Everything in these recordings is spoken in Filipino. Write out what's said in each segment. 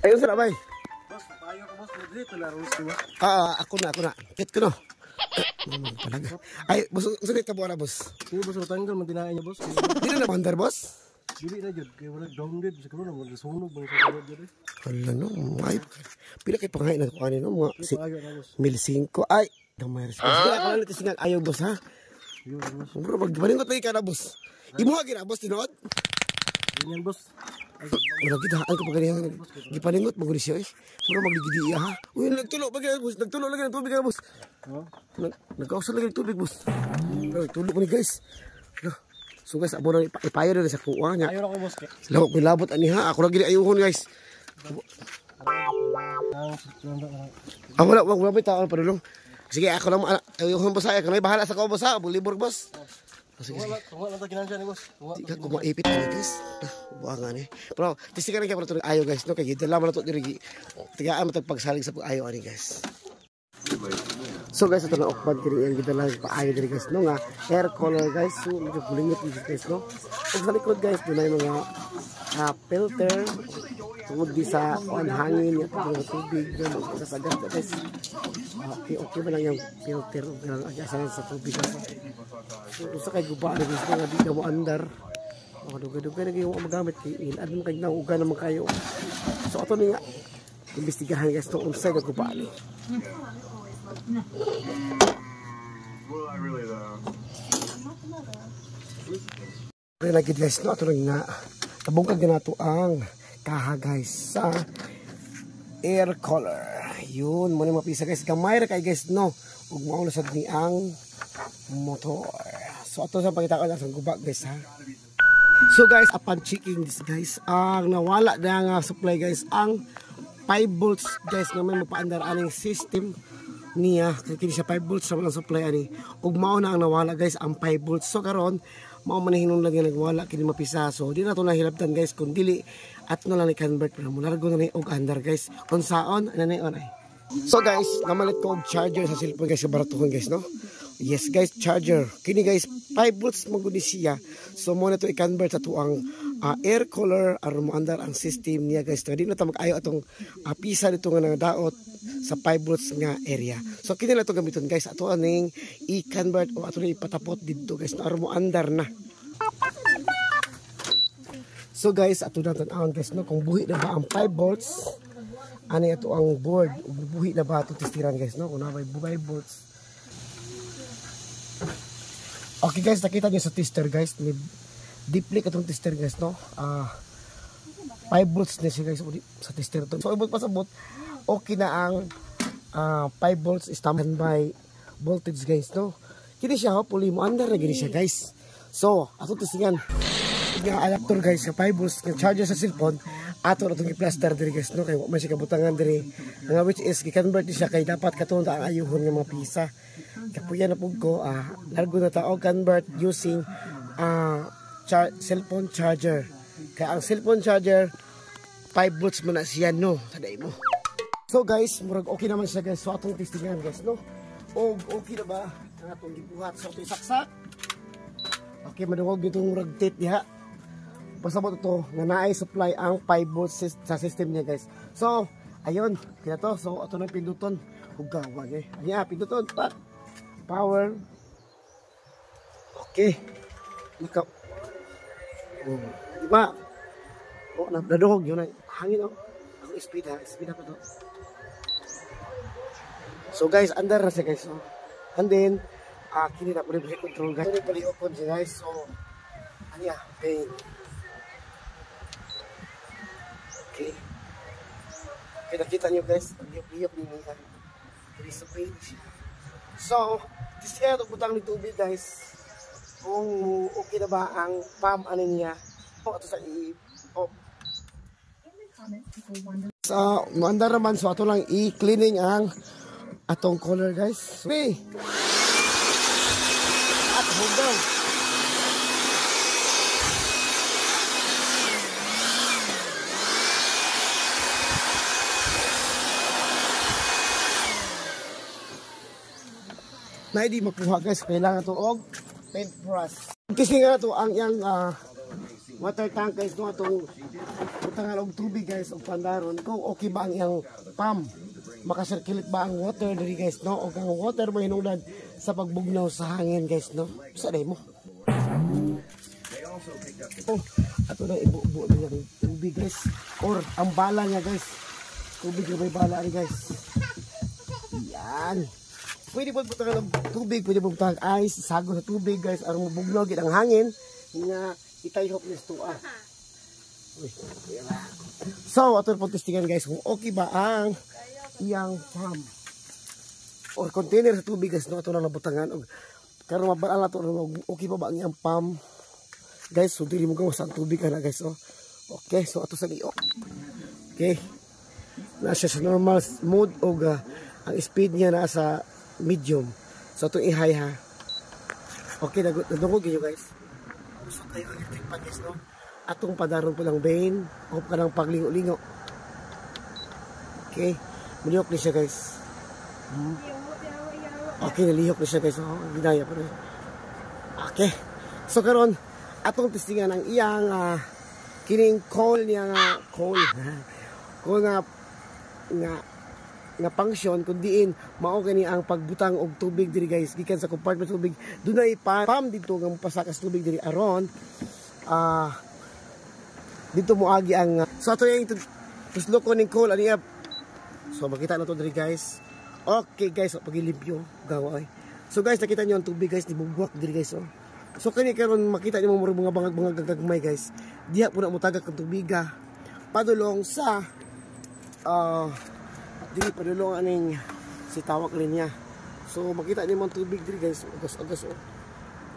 Ayun sa labay. Boss, payo ko boss, dito laro ko boss. Ako na. Kit ko no. Ay, boss, sunit ka buwan na, boss. Sige boss, tanggal man dinain niya boss. Di na mandar, boss? Dili na jud kay wala grounded siguro na mo sunog man sa jud jud. Hala no, ay. Pila kay panghain na ko ani no, mga Payo na boss. 1,500 ay. Gamay res. Sige ako lang tisingan ayaw boss ha. Yo boss. Bro, magbalingot lagi ka na, boss. Imo ha gina, boss, tinuod? Ganyan boss. Wala kita haan ko pa ganyan. Gipalingot mo siya eh. Bro, magdigidiya ha. Uy, nagtulo pa ganyan, boss. Nagtulo lagi ng tubig ha, boss. Nagkausap lagi ng tubig, boss. Tulo ko ni guys. So guys, abo na ipayo na sa kuha niya. Ayo na ko boss. Lawak may labot ani ha. Ako lagi ayuhon guys. Wala may tao pa dulong. Sige, ako lang ayuhon boss ay. Kanay bahala sa ko boss ha. Bulibor boss. Sige. Wala ta ginansya ni boss. Di ka kumaipit ni guys. Buangan eh. Pero tisikan kay para ayo guys no kay gidala man to diri. Tigaan matag pagsalig sa ayo ani guys. So guys, ito na okbad kini ang gidala paayo diri guys no nga air color guys. So medyo bulingit guys no. Ug sa likod guys dunay mga filter tungod di sa hangin at tubig no sa sagat guys. Okay ba lang yung filter ug asahan sa tubig guys. So usa kay guba na guys nga di ka mo andar. Dugay-dugay na yung magamit kay ilad mo kay nauga naman kayo. So ato ni nga imbestigahan guys to unsay ka guba ni. Pero lagi guys no ato nga tabungkag na nato ang kaha guys sa air color. Yun mo ni mapisa guys gamay ra kay guys no ug mao lasad ni ang motor. So ato sa pakita ko sa guba guys ha. So guys upon checking this guys ang nawala na nga supply guys ang 5 volts guys nga may mapaandar aning system niya kini siya 5 volts sa walang supply ani ug mao na ang nawala guys ang 5 volts. So karon mao man hinungdan nga nagwala kini mapisa. So di na to nahilabtan guys kun dili at no lang ni convert pero mulargo na ni og andar guys unsaon ana on ay. So guys namalit ko og charger sa cellphone guys sa baratuhon guys no. Yes guys, charger. Kini guys 5 volts maguni siya. So mo na to i-convert sa tuang air cooler aron mo andar ang system niya guys. Di na ta mag-ayo atong pisa dito nga nagdaot sa 5 volts nga area. So kini na to gamiton guys. Ato aning i-convert o ato ni ipatapot dito guys aron mo andar na. So guys, ato na tan-awon guys no kung buhi na ba ang 5 volts. Ani ato ang board, buhi na ba ato testiran guys no kung na may 5 volts. Okay guys, nakita niyo sa tester guys, deeply katong tester guys no. 5 volts na siya guys sa tester to. So ibot pasabot, okay na ang 5 volts standby voltage guys no. Kini siya hopefully mo andar na gini siya guys. So, ato testingan nga adapter guys sa 5 volts nga charger sa cellphone ato na itong i-plaster diri guys no kay wa man siya kabutangan diri nga which is gi-convert siya kay dapat katong ang ayuhon nga mga pisa. Kapuya na pug ko largo na ta og convert using cellphone charger. Kaya ang cellphone charger 5 volts man na siya no taday mo. So guys, murag okay naman siya guys. So atong testingan guys no. Og okay na ba ang atong gibuhat sa atong saksak? Okay, madungog dito murag tape diha. Pasabot ito nga naay supply ang 5 volts sa system niya guys. So ayun kaya to. So ato na pinduton ug gawag eh. Anya pinduton pa. Power. Okay. Ikaw. Diba? Oh, naduhog yun ay hangin oh. Ang speed ha. Speed pa to. So guys, under na siya guys. So, and then kini na pwede control guys. Pwede pali open siya guys. So anya pain. Okay. Okay, nakita nyo guys. Liyop-liyop ni niya. Pwede sa page. So, kaya ito butang ng tubig guys. Kung okay na ba ang pump ano niya. Ito sa So, maandar naman. So, ito lang i-cleaning ang atong color guys. Okay. At hold on. Na hindi makuha guys, kailangan ito og paintbrush. Kasi nga ito ang iyang water tank guys, no, itong butangan og tubig guys og pandaron kung okay ba ang iyang pump, makasirculate ba ang water diri guys no, og ang water mo hinungdan sa pagbugnaw sa hangin guys no. Sa day mo. Oh, ato na ibubuo niya ng tubig guys, or ang bala niya guys. Tubig na may bala ni guys. Yan. Pwede po butangan ng tubig, pwede po butangan ice, sago sa tubig guys, aron mabugnaw gid ang hangin nga itayhop ni tuwa. So, ato po testingan guys kung okay ba ang iyang pump or container sa tubig guys no, ato na nabutangan og karon mabalaan nato okay pa ba ang iyang pump guys. So dili mo gawas ang tubig kana guys oh. Okay, so ato sa liok. Okay. Nasa sa normal mode og ang speed niya nasa medium. So ito i-high ha. Okay, nadungog yun guys. So kayo electric pan guys no. Atong padaron po lang vein o ka ng paglingo-lingo. Okay. Malihok na siya guys. Okay, nalihok na siya guys. Oh, ginaya pa rin. Okay. So karon atong testingan ang iyang kining coal niya nga coal. Coal nga function kun diin mao gani ang pagbutang og tubig diri guys gikan sa compartment tubig dunay pump dito nga pasakas tubig diri aron dito moagi ang so ato yung tusloko ning coal ani so makita na to diri guys. Okay guys, so pagilimpyo gawa ay. So guys, nakita niyo ang tubig guys ni bugwak diri guys oh. So kani karon makita niyo mo mga bangag gagmay guys. Diha po na mo tagak ang tubiga padulong sa dili padulong aning si tawag linya. So makita niyo ang tubig diri guys, agas oh.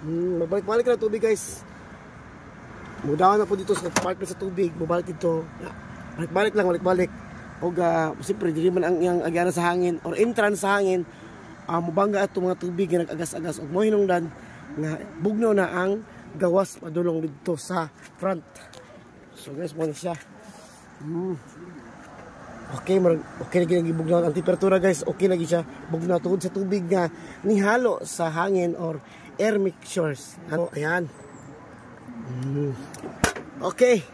Mabalik-balik na tubig guys. Mudahan na po dito sa compartment sa tubig, mabalik dito. Balik-balik lang, balik-balik. O siyempre, dili man ang iyang agyana sa hangin or entrance sa hangin, mabangga ato mga tubig na nag-agas-agas. O mo hinungdan nga bugnaw na ang gawas padulong dito sa front. So guys, mo na siya. Okay, okay na ginagibugnaw ang temperatura guys. Okay na siya bugnaw tungod sa tubig nga nihalo sa hangin or air mixtures. Ano, ayan. Okay.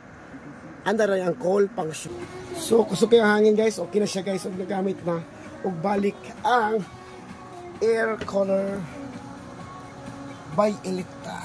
Anda na ang coal function. So, kusok yung hangin guys. Okay na siya guys. Huwag nagamit na. Huwag balik ang air cooler by Elekta.